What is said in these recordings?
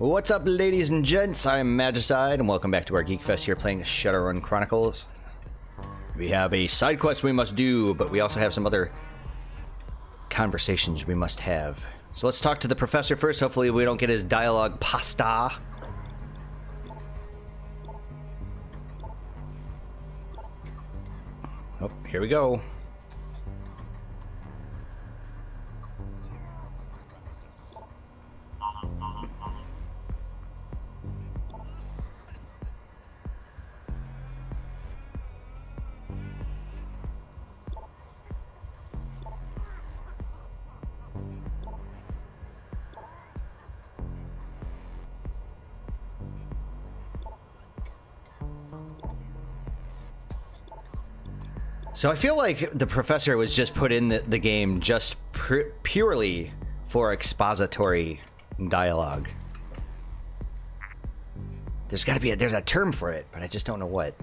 What's up, ladies and gents? I'm Magicide, and welcome back to our Geek Fest here playing Shadowrun Chronicles. We have a side quest we must do, but we also have some other conversations we must have. So let's talk to the professor first. Hopefully we don't get his dialogue pasta. Oh, here we go. So I feel like the professor was just put in the game just purely for expository dialogue. There's got to be there's a term for it, but I just don't know what.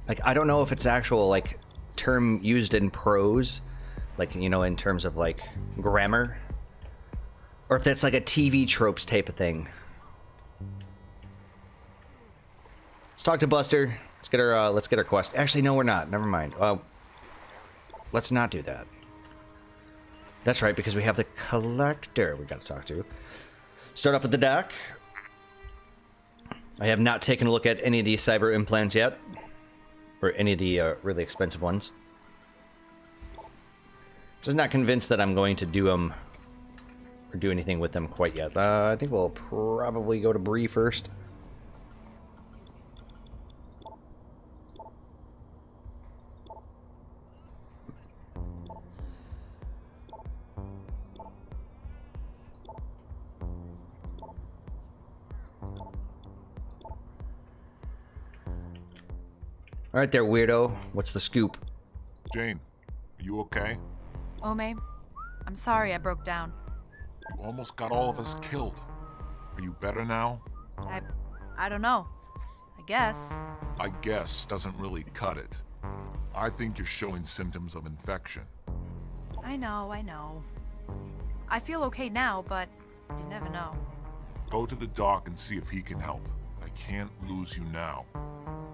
Like, I don't know if it's actual like term used in prose, like, you know, in terms of like grammar, or if that's like a TV tropes type of thing. Let's talk to Buster. Let's get our quest. Actually, no, we're not. Never mind. Let's not do that. That's right, because we have the collector we got to talk to. Start off with the doc. I have not taken a look at any of the cyber implants yet, or any of the really expensive ones. Just not convinced that I'm going to do them or do anything with them quite yet. I think we'll probably go to Bree first. All right there, weirdo. What's the scoop? Jane, are you okay? Ome, I'm sorry I broke down. You almost got all of us killed. Are you better now? I don't know. I guess. I guess doesn't really cut it. I think you're showing symptoms of infection. I know. I feel okay now, but you never know. Go to the doc and see if he can help. I can't lose you now.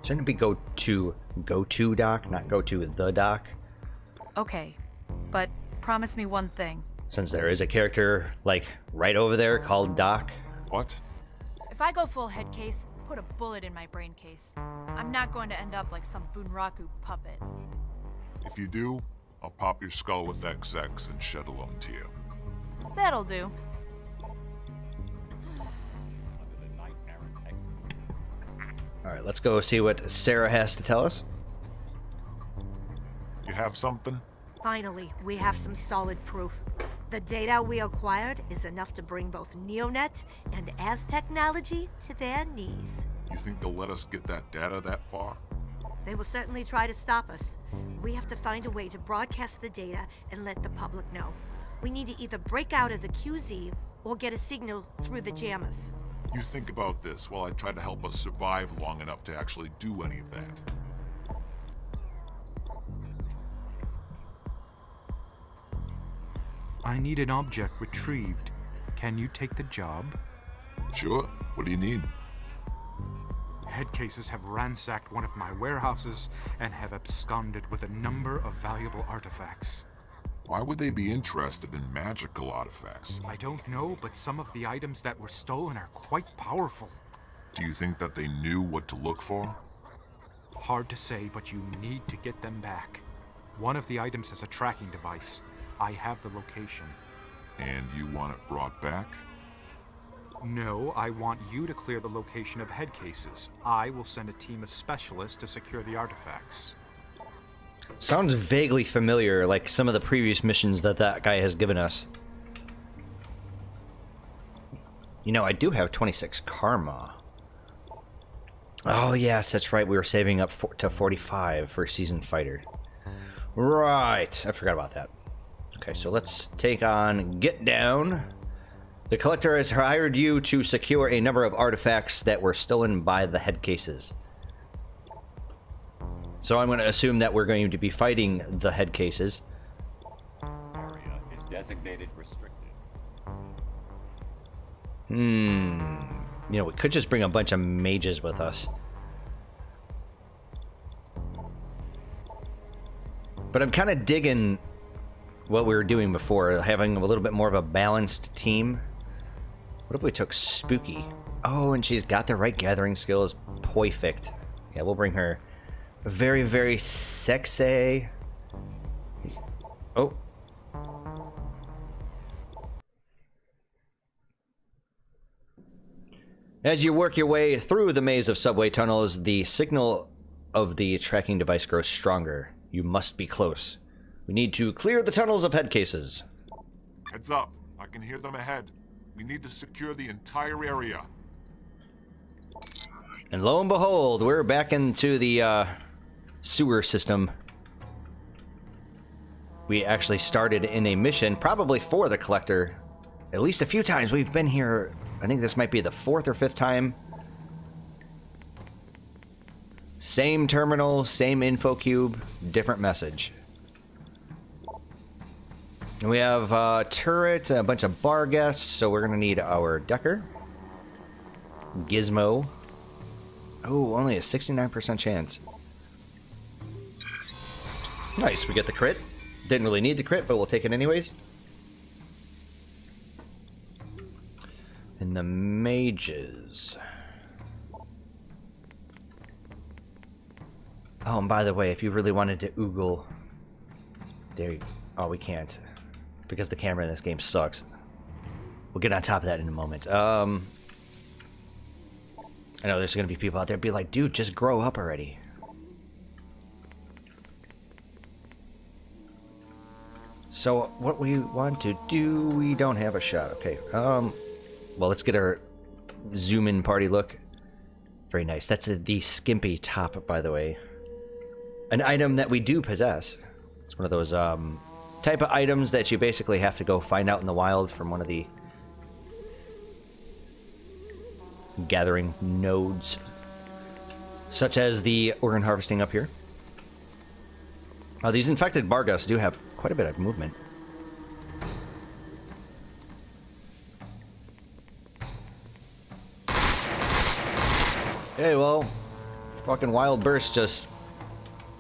Shouldn't it be go to doc, not go to the doc? Okay, but promise me one thing. Since there is a character, like, right over there called Doc. What? If I go full head case, put a bullet in my brain case. I'm not going to end up like some Bunraku puppet. If you do, I'll pop your skull with XX and shed alone to you. That'll do. Alright, let's go see what Sarah has to tell us. You have something? Finally, we have some solid proof. The data we acquired is enough to bring both Neonet and Az-technology to their knees. You think they'll let us get that data that far? They will certainly try to stop us. We have to find a way to broadcast the data and let the public know. We need to either break out of the QZ or get a signal through the jammers. You think about this while I try to help us survive long enough to actually do any of that. I need an object retrieved. Can you take the job? Sure. What do you need? Head cases have ransacked one of my warehouses and have absconded with a number of valuable artifacts. Why would they be interested in magical artifacts? I don't know, but some of the items that were stolen are quite powerful. Do you think that they knew what to look for? Hard to say, but you need to get them back. One of the items has a tracking device. I have the location. And you want it brought back? No, I want you to clear the location of head cases. I will send a team of specialists to secure the artifacts. Sounds vaguely familiar, like some of the previous missions that guy has given us. You know, I do have 26 karma. Oh yes, that's right, we were saving up to 45 for Seasoned Fighter. Right, I forgot about that. Okay, so let's take on Get Down. The collector has hired you to secure a number of artifacts that were stolen by the head cases. So I'm going to assume that we're going to be fighting the head cases. Area is designated restricted. You know, we could just bring a bunch of mages with us. But I'm kind of digging what we were doing before, having a little bit more of a balanced team. What if we took Spooky? Oh, and she's got the right gathering skills. Perfect. Yeah, we'll bring her. Very, very sexy. Oh. As you work your way through the maze of subway tunnels, the signal of the tracking device grows stronger. You must be close. We need to clear the tunnels of head cases. Heads up. I can hear them ahead. We need to secure the entire area. And lo and behold, we're back into the sewer system. We actually started in a mission, probably for the collector, at least a few times. We've been here, I think this might be the 4th or 5th time. Same terminal, same info cube, different message. And we have a turret, a bunch of bar guests, so we're gonna need our Decker. Gizmo. Oh, only a 69% chance. Nice, we get the crit. Didn't really need the crit, but we'll take it anyways. And the mages. Oh, and by the way, if you really wanted to oogle... There you... Oh, we can't. Because the camera in this game sucks. We'll get on top of that in a moment. I know there's gonna be people out there be like, dude, just grow up already. So, what we want to do, we don't have a shot. Okay, well, let's get our zoom-in party look. Very nice. That's the skimpy top, by the way. An item that we do possess. It's one of those, type of items that you basically have to go find out in the wild from one of the gathering nodes, such as the organ harvesting up here. These infected Bargus do have quite a bit of movement. Hey, well, fucking wild burst just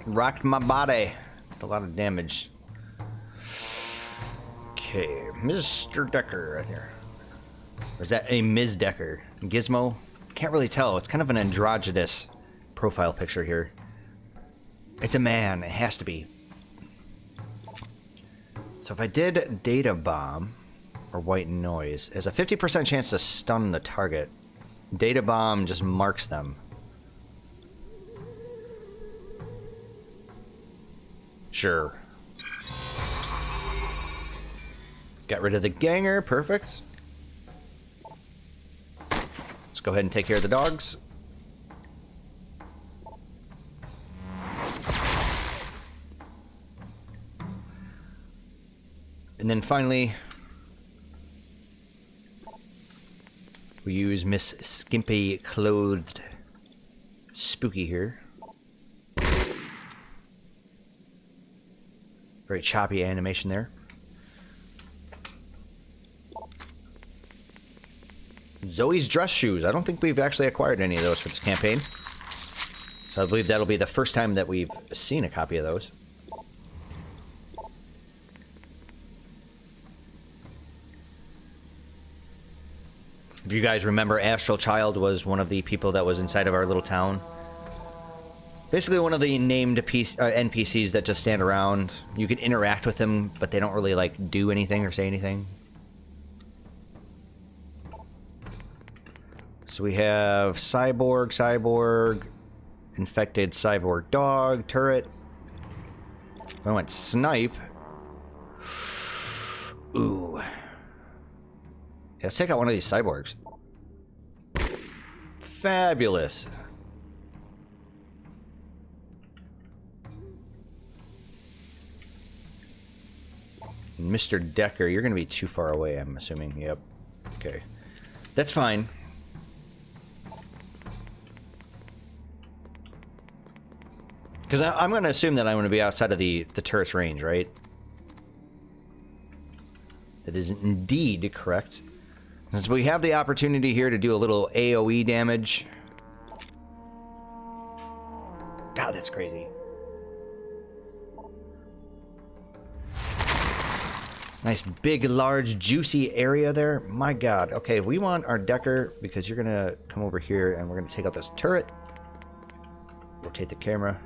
rocked my body. A lot of damage. Okay, Mr. Decker right there. Or is that a Ms. Decker? Gizmo? Can't really tell. It's kind of an androgynous profile picture here. It's a man. It has to be. So if I did Data Bomb or White Noise, there's a 50% chance to stun the target. Data Bomb just marks them. Sure. Got rid of the ganger. Perfect. Let's go ahead and take care of the dogs. And then finally, we use Miss Skimpy Clothed Spooky here. Very choppy animation there. Zoe's dress shoes. I don't think we've actually acquired any of those for this campaign. So I believe that'll be the first time that we've seen a copy of those. If you guys remember, Astral Child was one of the people that was inside of our little town. Basically one of the named NPCs that just stand around. You can interact with them, but they don't really, like, do anything or say anything. So we have Cyborg, Infected Cyborg Dog, Turret. I went Snipe. Ooh. Yeah, let's take out one of these cyborgs. Fabulous. Mr. Decker, you're going to be too far away, I'm assuming. Yep. Okay. That's fine. Because I'm going to assume that I'm going to be outside of the turret's range, right? That is indeed correct. Since we have the opportunity here to do a little AoE damage. God, that's crazy. Nice big, large, juicy area there. My God. Okay, we want our Decker because you're gonna come over here and we're gonna take out this turret. Rotate the camera.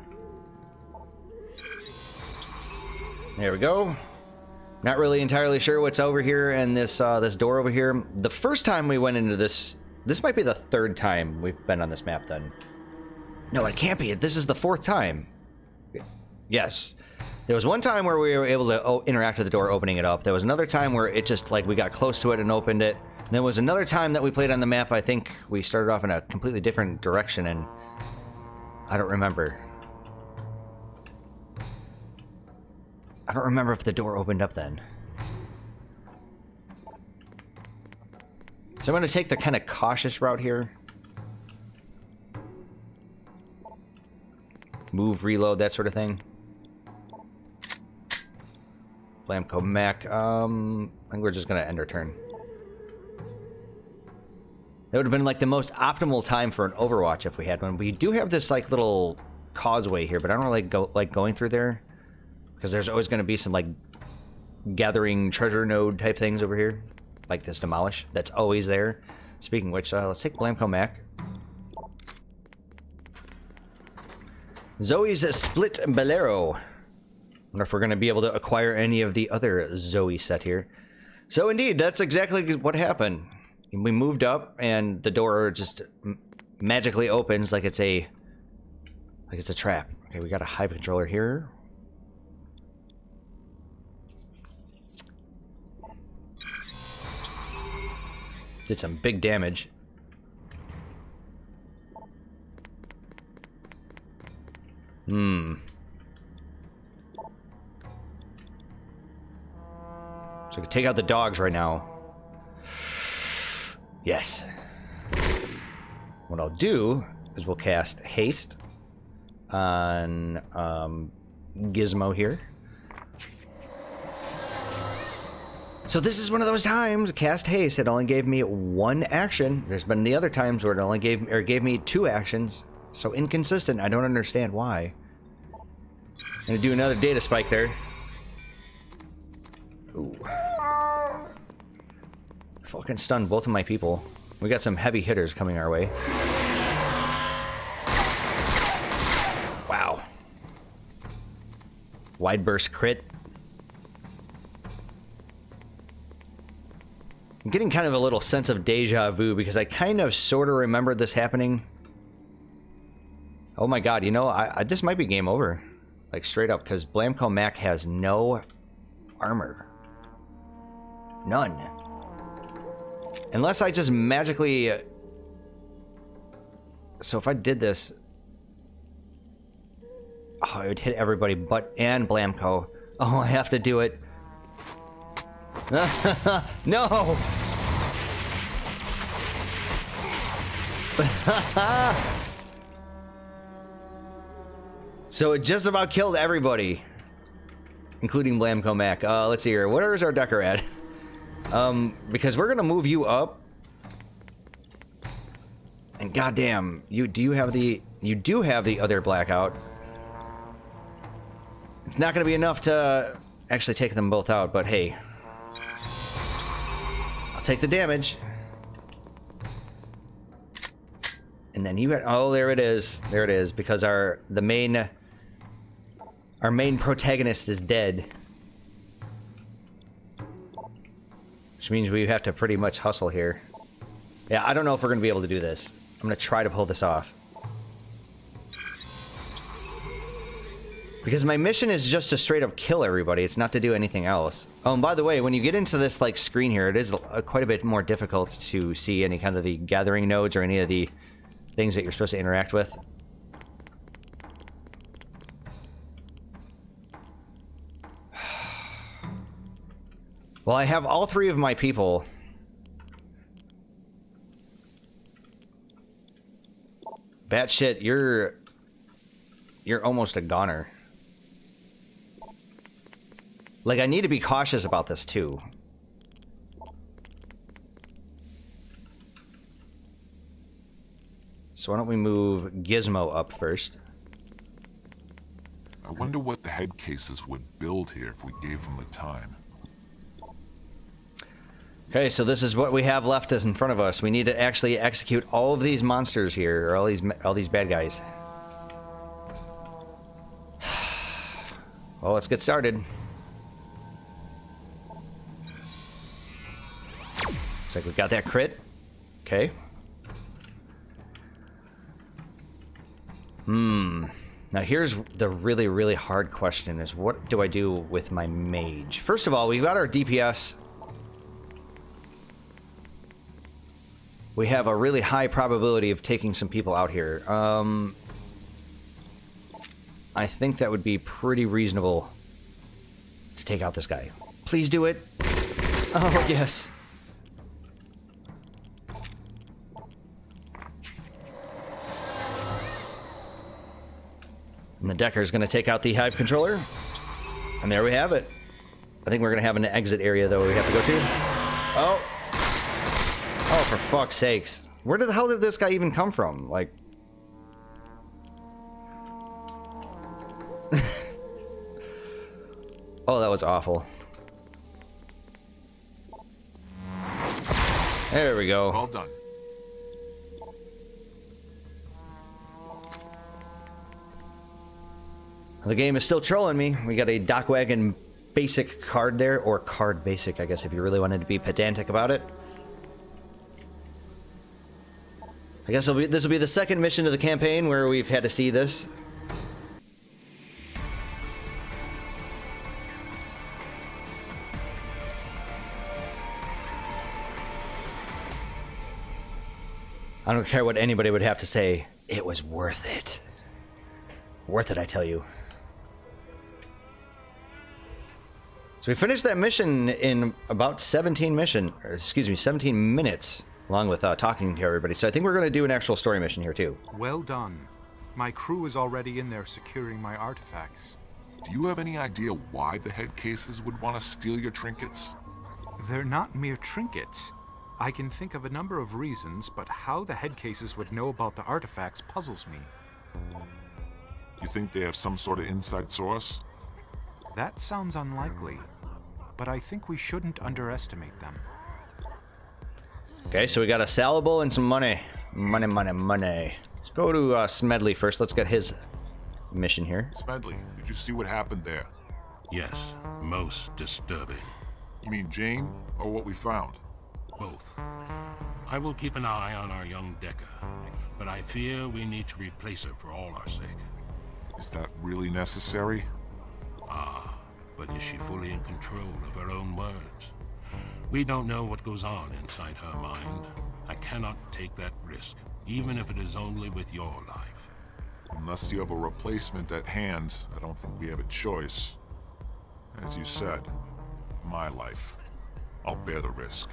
There we go. Not really entirely sure what's over here and this this door over here. The first time we went into this might be the third time we've been on this map then. No, it can't be. This is the fourth time. Yes. There was one time where we were able to interact with the door, opening it up. There was another time where it just, like, we got close to it and opened it. And there was another time that we played on the map. I think we started off in a completely different direction, and I don't remember. I don't remember if the door opened up then. So I'm going to take the kind of cautious route here. Move, reload, that sort of thing. Blamco Mac. I think we're just gonna end our turn. That would have been like the most optimal time for an Overwatch if we had one. We do have this like little causeway here, but I don't really like going through there because there's always gonna be some like gathering treasure node type things over here, like this demolish. That's always there. Speaking of which, let's take Blamco Mac. Zoe's Split Bolero. Wonder if we're going to be able to acquire any of the other Zoe set here. So indeed, that's exactly what happened. We moved up, and the door just magically opens like it's a trap. Okay, we got a hive controller here. Did some big damage. So we can take out the dogs right now. Yes. What I'll do is we'll cast Haste on Gizmo here. So this is one of those times, cast Haste, it only gave me one action. There's been the other times where it only gave me 2 actions. So inconsistent, I don't understand why. I'm gonna do another data spike there. Ooh. Fucking stunned both of my people. We got some heavy hitters coming our way. Wow. Wide burst crit. I'm getting kind of a little sense of deja vu because I kind of sort of remember this happening. Oh my God, you know, this might be game over. Like straight up, because Blamco Mac has no armor. None. Unless I just magically... So if I did this... Oh, it would hit everybody but and Blamco. Oh, I have to do it. No! So it just about killed everybody. Including Blamco Mac. Let's see here. Where is our Decker at? Because we're gonna move you up. And goddamn, you do have the other blackout. It's not gonna be enough to actually take them both out, but hey. I'll take the damage. And then you had, oh, there it is. There it is, because our main protagonist is dead. Which means we have to pretty much hustle here. Yeah, I don't know if we're going to be able to do this. I'm going to try to pull this off. Because my mission is just to straight up kill everybody. It's not to do anything else. Oh, and by the way, when you get into this like screen here, it is quite a bit more difficult to see any kind of the gathering nodes or any of the things that you're supposed to interact with. Well, I have all 3 of my people. Batshit, you're almost a goner. Like, I need to be cautious about this, too. So why don't we move Gizmo up first? I wonder what the head cases would build here if we gave them the time. Okay, so this is what we have left in front of us. We need to actually execute all of these monsters here, or all these bad guys. Well, let's get started. Looks like we got that crit. Okay. Now here's the really, really hard question is what do I do with my mage? First of all, we've got our DPS. We have a really high probability of taking some people out here. I think that would be pretty reasonable to take out this guy. Please do it. Oh, yes. And the Decker is going to take out the Hive Controller. And there we have it. I think we're going to have an exit area, though, we have to go to. Oh. Oh, for fuck's sakes. Where the hell did this guy even come from? Like... Oh, that was awful. There we go. Well done. The game is still trolling me. We got a Dockwagon basic card there, or card basic, I guess, if you really wanted to be pedantic about it. I guess this will be the second mission of the campaign where we've had to see this. I don't care what anybody would have to say. It was worth it. Worth it, I tell you. So we finished that mission in about 17 minutes, along with talking to everybody. So I think we're going to do an actual story mission here, too. Well done. My crew is already in there securing my artifacts. Do you have any idea why the head cases would want to steal your trinkets? They're not mere trinkets. I can think of a number of reasons, but how the head cases would know about the artifacts puzzles me. You think they have some sort of inside source? That sounds unlikely, but I think we shouldn't underestimate them. Okay, so we got a salable and some money. Money. Let's go to Smedley first. Let's get his mission here. Smedley, did you see what happened there? Yes, most disturbing. You mean Jane, or what we found? Both. I will keep an eye on our young Decker, but I fear we need to replace her for all our sake. Is that really necessary? Ah, but is she fully in control of her own words? We don't know what goes on inside her mind. I cannot take that risk, even if it is only with your life. Unless you have a replacement at hand, I don't think we have a choice. As you said, my life. I'll bear the risk.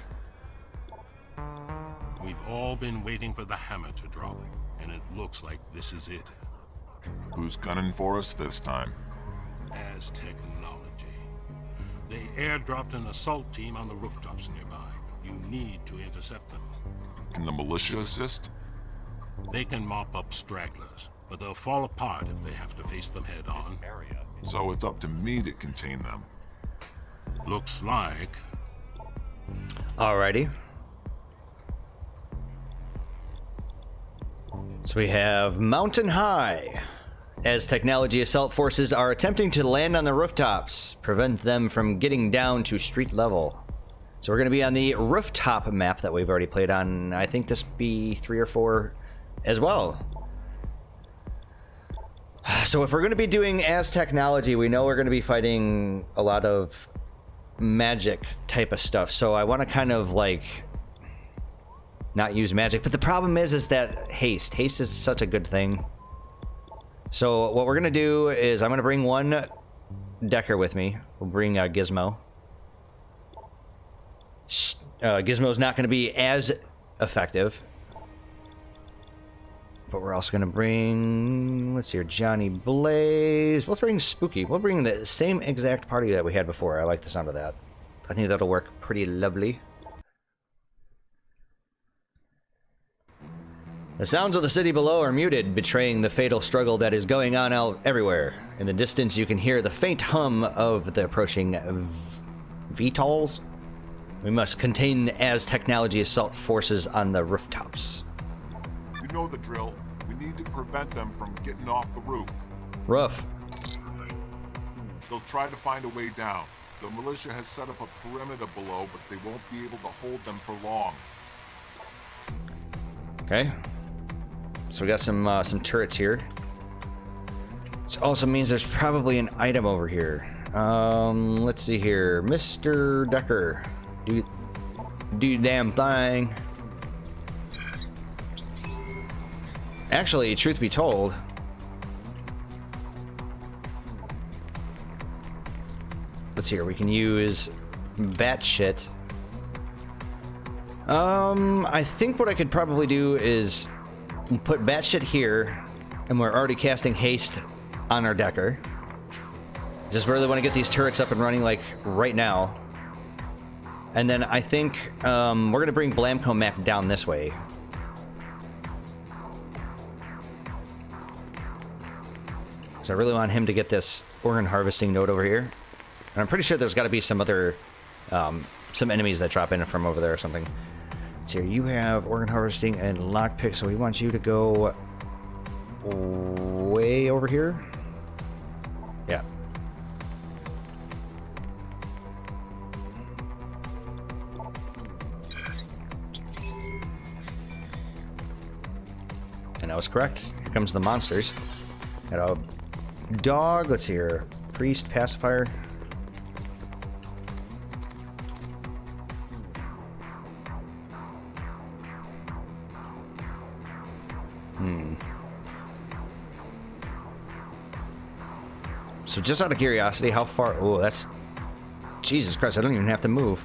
We've all been waiting for the hammer to drop, and it looks like this is it. Who's gunning for us this time? As technology. They airdropped an assault team on the rooftops nearby. You need to intercept them. Can the militia assist? They can mop up stragglers, but they'll fall apart if they have to face them head on. So it's up to me to contain them. Looks like. Alrighty. So we have Mountain High. As technology assault forces are attempting to land on the rooftops, prevent them from getting down to street level. So we're going to be on the rooftop map that we've already played on. I think this be 3 or 4 as well. So if we're going to be doing as technology, we know we're going to be fighting a lot of magic type of stuff. So I want to kind of like not use magic. But the problem is that haste. Haste is such a good thing. So what we're going to do is I'm going to bring one Decker with me. We'll bring Gizmo. Gizmo's not going to be as effective. But we're also going to bring, let's see here, Johnny Blaze. Let's bring Spooky. We'll bring the same exact party that we had before. I like the sound of that. I think that'll work pretty lovely. The sounds of the city below are muted, betraying the fatal struggle that is going on out everywhere. In the distance, you can hear the faint hum of the approaching VTOLs. We must contain as technology assault forces on the rooftops. You know the drill. We need to prevent them from getting off the roof. Roof. They'll try to find a way down. The militia has set up a perimeter below, but they won't be able to hold them for long. Okay. So we got some turrets here. Which also means there's probably an item over here. Let's see here. Mr. Decker. Do your damn thing. Actually, truth be told, let's see here. We can use batshit. I think what I could probably do is put batshit here, and we're already casting haste on our Decker. Just really want to get these turrets up and running like right now. And then I think we're gonna bring Blamco Mac down this way. So I really want him to get this organ harvesting node over here. And I'm pretty sure there's got to be some other, some enemies that drop in from over there or something. So here you have organ harvesting and lockpick, so we want you to go way over here. Yeah. And I was correct. Here comes the monsters. Got a dog. Let's see here. Priest, pacifier. So just out of curiosity, how far... Oh, that's... Jesus Christ, I don't even have to move.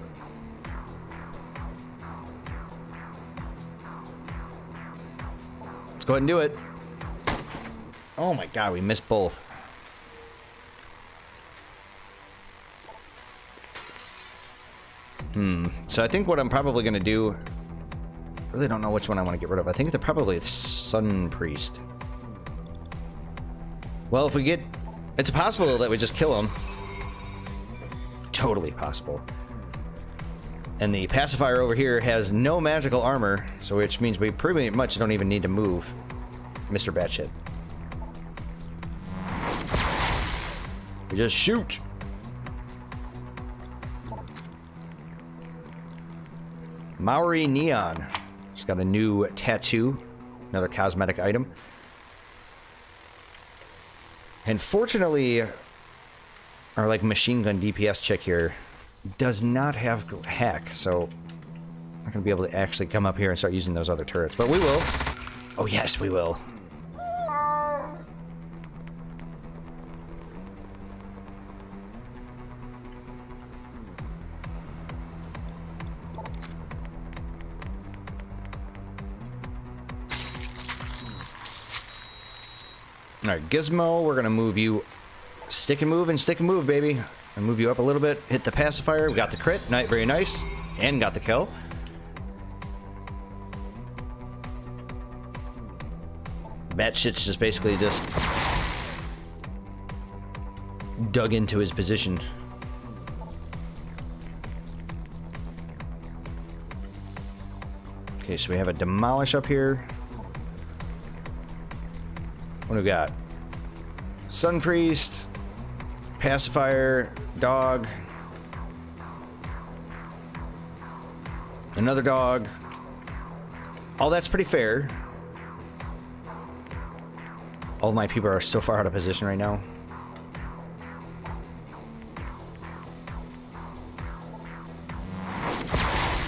Let's go ahead and do it. Oh my god, we missed both. So I think what I'm probably going to do... I really don't know which one I want to get rid of. I think they're probably the Sun Priest. Well, if we get... It's possible that we just kill him. Totally possible. And the pacifier over here has no magical armor, so which means we pretty much don't even need to move Mr. Batshit. We just shoot. Maori Neon. She's got a new tattoo. Another cosmetic item. And fortunately, our like machine gun DPS chick here does not have hack, so I'm not gonna be able to actually come up here and start using those other turrets, but we will. Oh yes, we will. Alright, Gizmo, we're gonna move you. Stick and move, baby. And move you up a little bit. Hit the pacifier. We got the crit. Very nice. And got the kill. Batshit's just basically just dug into his position. Okay, so we have a demolish up here. What do we got? Sun Priest, pacifier, dog, another dog. All that's pretty fair. All my people are so far out of position right now.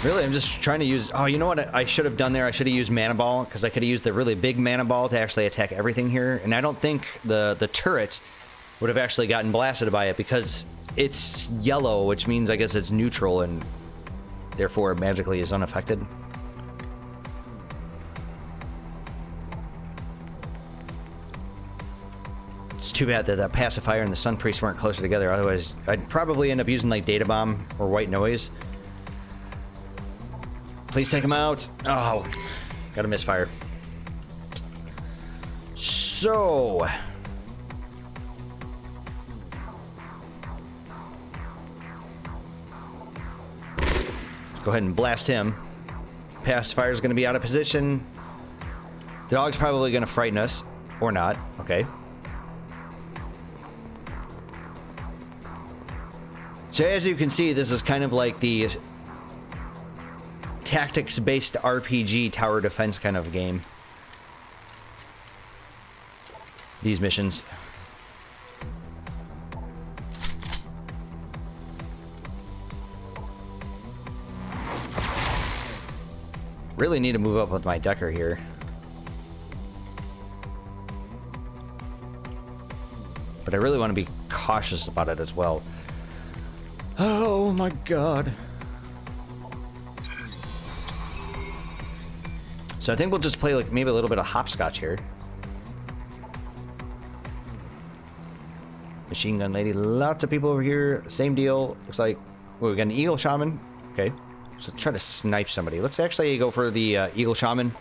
Really, I'm just trying to use... Oh, you know what I should have done there? I should have used Mana Ball, because I could have used the really big Mana Ball to actually attack everything here. And I don't think the turret would have actually gotten blasted by it, because it's yellow, which means I guess it's neutral, and therefore magically is unaffected. It's too bad that the pacifier and the Sun Priest weren't closer together. Otherwise, I'd probably end up using like Data Bomb or White Noise. Please take him out. Oh, got a misfire. So... go ahead and blast him. Pacifier's going to be out of position. The dog's probably going to frighten us. Or not. Okay. So as you can see, this is kind of like the tactics-based RPG tower defense kind of game. These missions. Really need to move up with my Decker here. But I really want to be cautious about it as well. Oh my god. So I think we'll just play like maybe a little bit of hopscotch here. Machine gun lady, lots of people over here. Same deal. Looks like we got an eagle shaman. Okay. So try to snipe somebody. Let's actually go for the eagle shaman.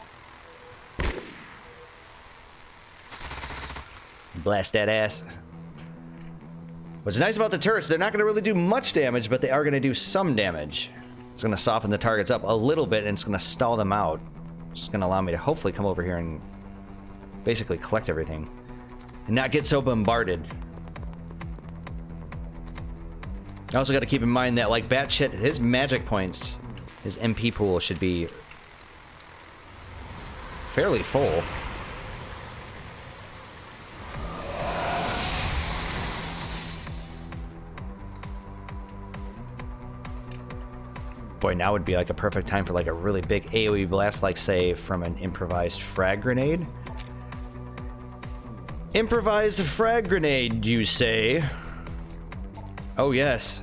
Blast that ass. What's nice about the turrets, they're not going to really do much damage, but they are going to do some damage. It's going to soften the targets up a little bit, and it's going to stall them out. It's going to allow me to hopefully come over here and basically collect everything. And not get so bombarded. I also got to keep in mind that, like, Batshit, his magic points, his MP pool should be fairly full. Boy, now would be like a perfect time for like a really big AoE blast, like say from an improvised frag grenade. Improvised frag grenade, you say? Oh yes.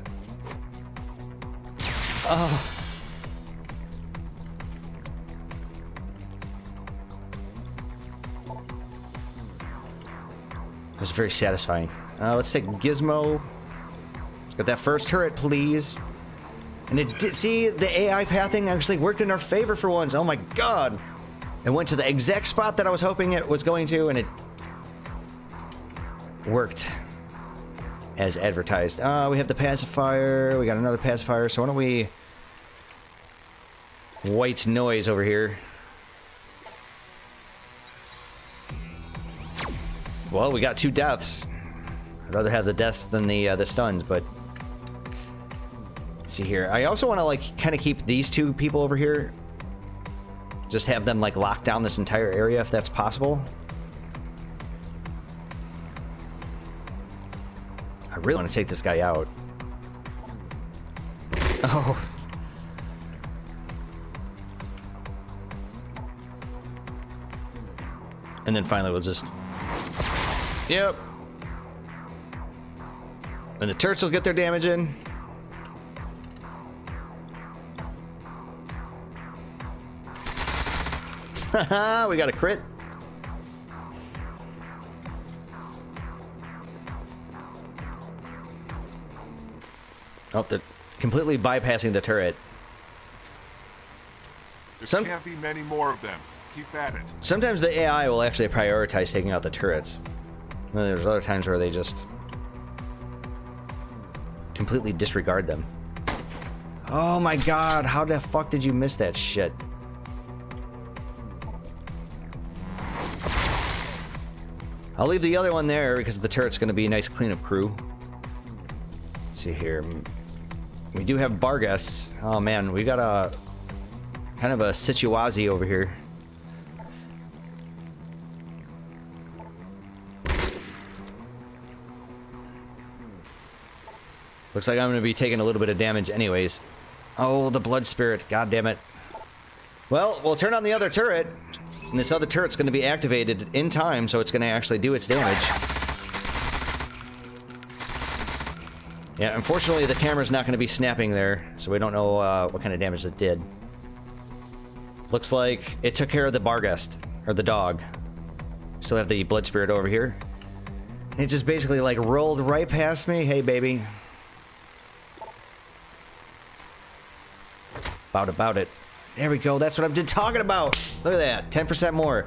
Oh. It was very satisfying. Let's take Gizmo. Let's get that first turret, please. And it did, see, the AI pathing actually worked in our favor for once. Oh my god. It went to the exact spot that I was hoping it was going to, and it worked as advertised. We have the pacifier. We got another pacifier. So why don't we... white noise over here. Well, we got 2 deaths. I'd rather have the deaths than the stuns, but... see here. I also want to like kind of keep these 2 people over here. Just have them like lock down this entire area if that's possible. I really want to take this guy out. Oh. And then finally we'll just... yep. And the turrets will get their damage in. Haha, we got a crit. Oh, they're completely bypassing the turret. There can't be many more of them. Keep at it. Sometimes the AI will actually prioritize taking out the turrets. And then there's other times where they just completely disregard them. Oh my god, how the fuck did you miss that shit? I'll leave the other one there because the turret's going to be a nice cleanup crew. Let's see here. We do have Bargas. Oh man, we got a kind of a situazi over here. Looks like I'm going to be taking a little bit of damage anyways. Oh, the blood spirit. God damn it. Well, we'll turn on the other turret. And this other turret's going to be activated in time, so it's going to actually do its damage. Yeah, unfortunately, the camera's not going to be snapping there, so we don't know what kind of damage it did. Looks like it took care of the Barghest, or the dog. Still have the blood spirit over here. And it just basically, like, rolled right past me. Hey, baby. About it. There we go. That's what I've been talking about. Look at that. 10% more.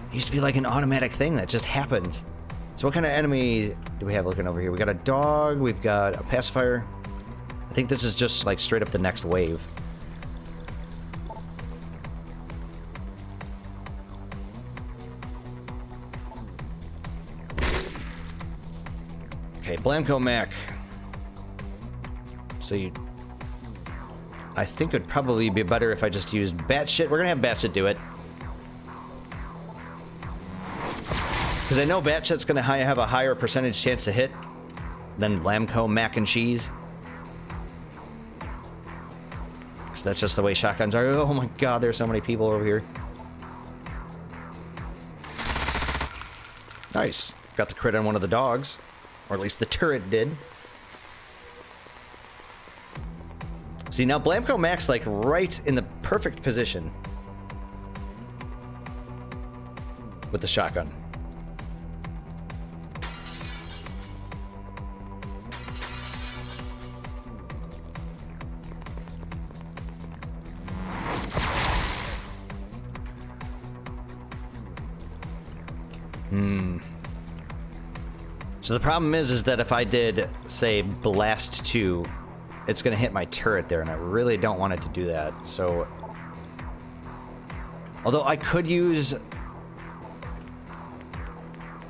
It used to be like an automatic thing that just happened. So what kind of enemy do we have looking over here? We got a dog, we've got a pacifier. I think this is just like straight up the next wave. Okay, Blamco Mac. So you... I think it would probably be better if I just used Batshit. We're gonna have Batshit do it. Because I know Batshit's gonna have a higher percentage chance to hit than Blamco Mac and Cheese. Because that's just the way shotguns are. Oh my god, there's so many people over here. Nice. Got the crit on one of the dogs. Or at least the turret did. See, now Blamco Mac's like right in the perfect position with the shotgun. So the problem is that if I did, say, Blast 2, it's going to hit my turret there, and I really don't want it to do that. So, although I could use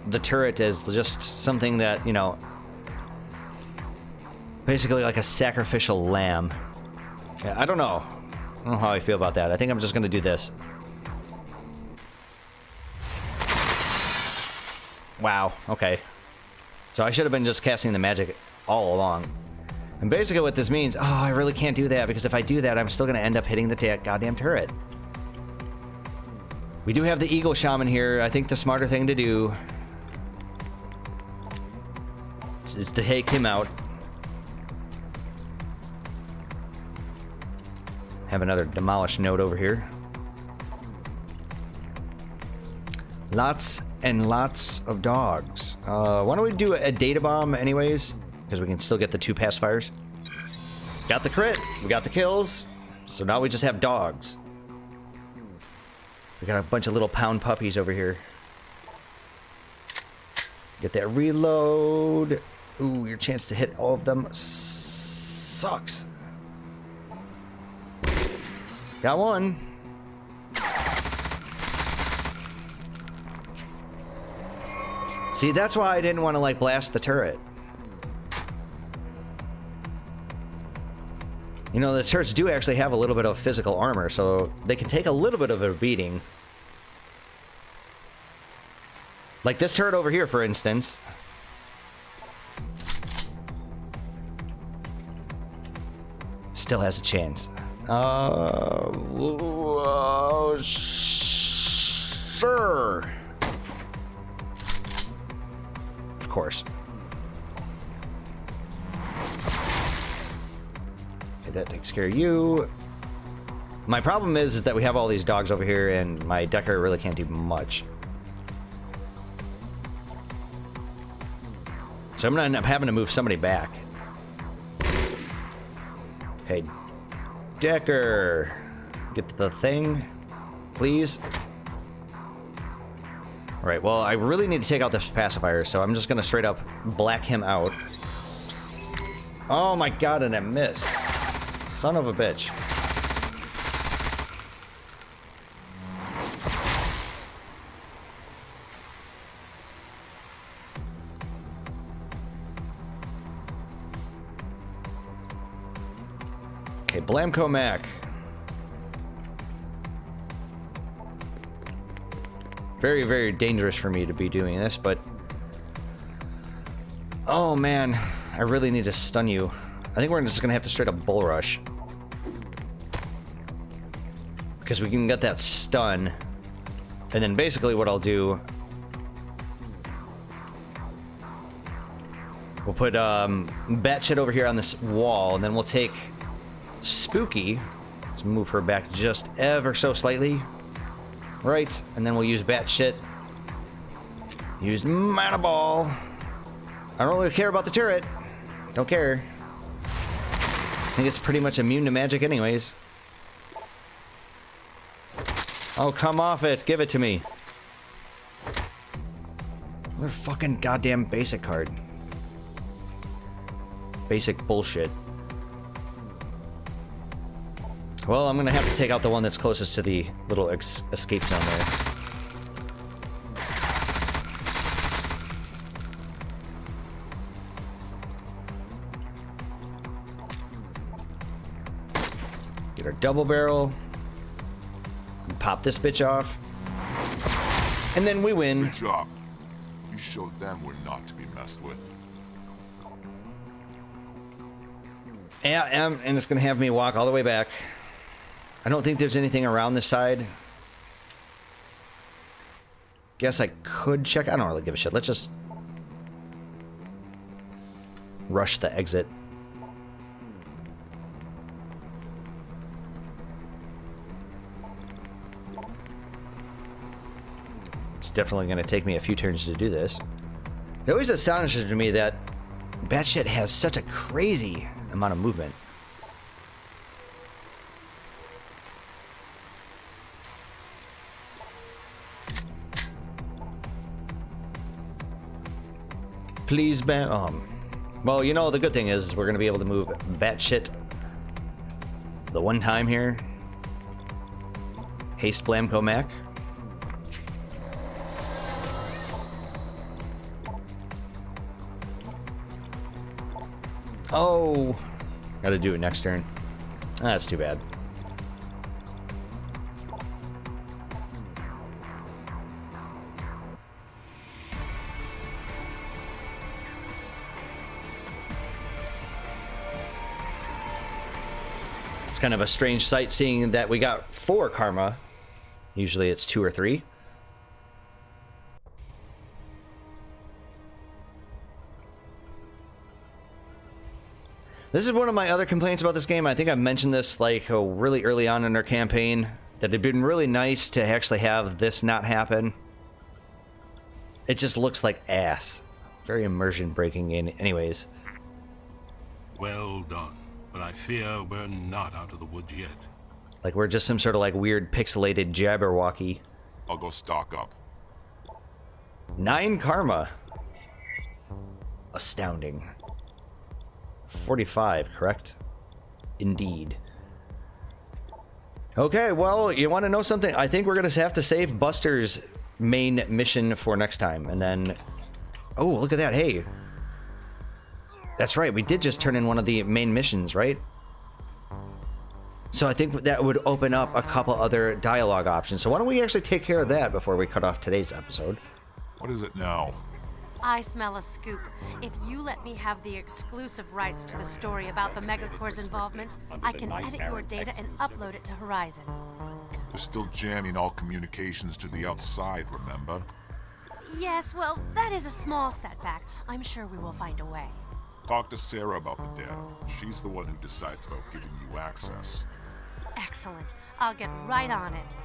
the turret as just something that, you know, basically like a sacrificial lamb. Yeah, I don't know. I don't know how I feel about that. I think I'm just going to do this. Wow, okay. So I should have been just casting the magic all along. And basically what this means... Oh, I really can't do that, because if I do that, I'm still going to end up hitting the goddamn turret. We do have the Eagle Shaman here. I think the smarter thing to do is to take him out. Have another demolish node over here. Lots and lots of dogs. Why don't we do a data bomb anyways? Because we can still get the 2 pacifiers. Got the crit. We got the kills. So now we just have dogs. We got a bunch of little pound puppies over here. Get that reload. Ooh, your chance to hit all of them sucks. Got one. See, that's why I didn't want to, like, blast the turret. You know, the turrets do actually have a little bit of physical armor, so they can take a little bit of a beating. Like this turret over here, for instance. Still has a chance. Sure. Of course. Okay, that takes care of you. My problem is that we have all these dogs over here, and my Decker really can't do much. So I'm gonna end up having to move somebody back. Okay, Decker, get the thing, please. All right, well, I really need to take out this pacifier, so I'm just gonna straight up black him out. Oh my god, and I missed. Son of a bitch. Okay, Blamco Mac. Very, very dangerous for me to be doing this, but... Oh, man. I really need to stun you. I think we're just gonna have to straight up bull rush. Because we can get that stun. And then basically what I'll do... We'll put Batshit over here on this wall, and then we'll take Spooky. Let's move her back just ever so slightly. Right, and then we'll use Batshit. Use Mana Ball. I don't really care about the turret. Don't care. I think it's pretty much immune to magic anyways. Oh, come off it. Give it to me. Another fucking goddamn basic card. Basic bullshit. Well, I'm gonna have to take out the one that's closest to the little escape zone there. Get our double barrel. Pop this bitch off. And then we win. Good job. You showed them we're not to be messed with. Yeah, and it's gonna have me walk all the way back. I don't think there's anything around this side. Guess I could check. I don't really give a shit. Let's just rush the exit. It's definitely going to take me a few turns to do this. It always astonishes me that Batshit has such a crazy amount of movement. Please, well, you know, the good thing is we're going to be able to move Batshit the one time here. Haste Blamco Mac. Oh, gotta do it next turn. That's too bad. It's kind of a strange sight seeing that we got 4 karma. Usually it's 2 or 3. This is one of my other complaints about this game. I think I mentioned this like really early on in our campaign, that it'd been really nice to actually have this not happen. It just looks like ass. Very immersion breaking in anyways. Well done. But I fear we're not out of the woods yet. Like we're just some sort of like weird pixelated Jabberwocky. I'll go stock up. 9 karma. Astounding. 45, correct? Indeed. Okay, well, you want to know something? I think we're going to have to save Buster's main mission for next time. And then... Oh, look at that. Hey. That's right. We did just turn in one of the main missions, right? So I think that would open up a couple other dialogue options. So why don't we actually take care of that before we cut off today's episode? What is it now? I smell a scoop. If you let me have the exclusive rights to the story about the Megacorp's involvement, I can edit your data and upload it to Horizon. They're still jamming all communications to the outside, remember? Yes, well, that is a small setback. I'm sure we will find a way. Talk to Sarah about the data. She's the one who decides about giving you access. Excellent. I'll get right on it.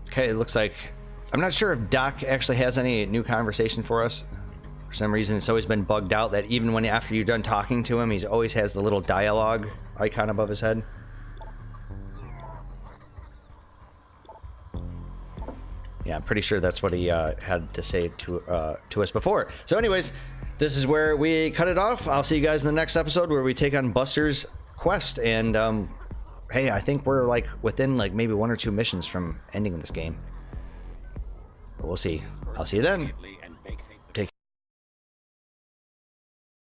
Okay, it looks like... I'm not sure if Doc actually has any new conversation for us. For some reason, it's always been bugged out that even when after you're done talking to him, he always has the little dialogue icon above his head. Yeah, I'm pretty sure that's what he had to say to us before. So anyways, this is where we cut it off. I'll see you guys in the next episode where we take on Buster's quest. And hey, I think we're like within like maybe 1 or 2 missions from ending this game. But we'll see. I'll see you then.